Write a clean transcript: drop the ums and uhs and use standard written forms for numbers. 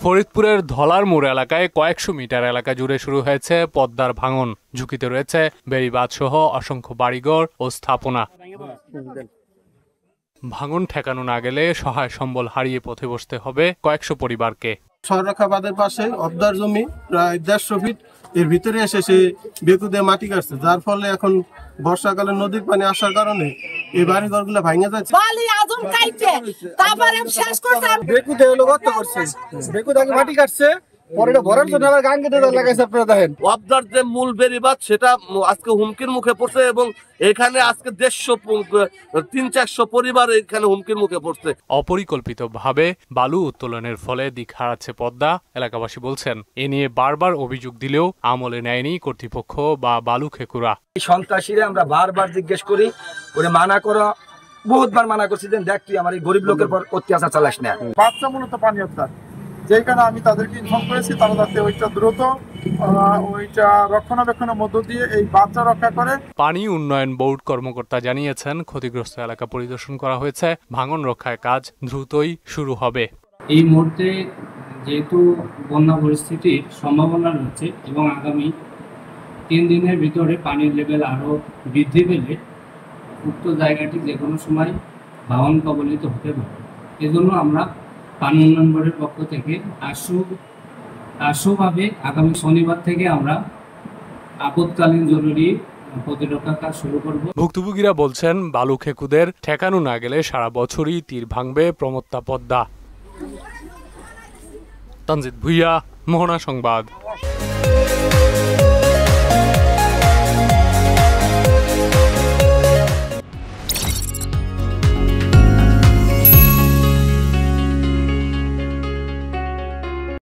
ফরিদপুরের ধলার মোড় এলাকায় কয়েকশো মিটার এলাকা জুড়ে শুরু হয়েছে পদ্মার ভাঙন। ঝুঁকিতে রয়েছে বেড়িবাঁধ সহ অসংখ্য বাড়িঘর ও স্থাপনা। ভাঙন ঠেকানো না গেলে সহায় সম্বল হারিয়ে পথে বসতে হবে কয়েকশো পরিবারকে। সররক্ষা বাঁধের পাশে অবদার জমি প্রায় 150 ফিট এর ভিতরে এসে সে বেকু দিয়ে মাটি কাটছে, যার ফলে এখন বর্ষাকালে নদীর পানি আসার কারণে এই বাড়ি ঘরগুলো ভাঙে যাচ্ছে। বেকু দিয়ে গর্ত করছে, বেকু দিয়ে মাটি কাটছে, পরে এটা ভরার জন্য আবার গান কেটে লাগাইছে। আপনারা দেখেন অবদার যে মূল বেড়িবাঁধ সেটা আজকে হুমকির মুখে পড়ছে এবং এখানে আজকে 300-400 পরিবার এখানে হুমকির মুখে পড়ছে। অপরিকল্পিতভাবে বালু উত্তোলনের ফলে দিক হারাচ্ছে পদ্মা। এলাকাবাসী বলছেন, এ নিয়ে বারবার অভিযোগ দিলেও আমলে নেয়নি কর্তৃপক্ষ বা বালু খেকুরা। সন্ত্রাসীরা আমরা বারবার জিজ্ঞেস করি, ওরে মানা করা, বহুতবার মানা করছি যে দেখ তুই আমার এই গরিব লোকের পর অত্যাচার চালাস না। বাচ্চা মূলত পানি অবদার, যেই কারণে আমি তাদেরকে ইনফর্ম করেছি তারা যাতে ওইটা দ্রুত ওইটা রক্ষণাবেক্ষণের মধ্য দিয়ে এই বাচ্চা রক্ষা করে। পানি উন্নয়ন বোর্ড কর্মকর্তা জানিয়েছেন, ক্ষতিগ্রস্ত এলাকা পরিদর্শন করা হয়েছে, ভাঙন রক্ষায় কাজ দ্রুতই শুরু হবে। এই মুহূর্তে যেহেতু বন্যা পরিস্থিতির সম্ভাবনা রয়েছে এবং আগামী 3 দিনের ভিতরে পানির লেভেল আরও বৃদ্ধি পেলে উক্ত জায়গাটি যে কোনো সময় ভাঙন কবলিত হতে পারে। এজন্য আমরা পানি উন্নয়ন বোর্ডের পক্ষ থেকে আশুভাবে আগামী শনিবার থেকে আমরা আপদকালীন জরুরি প্রতিরক্ষা কাজ শুরু করব। ভুক্তভোগীরা বলছেন, বালু খেকুদের ঠেকানো না গেলে সারা বছরই তীর ভাঙবে প্রমত্তা পদ্মা। তানজিদ ভুইয়া, মোহনা সংবাদ।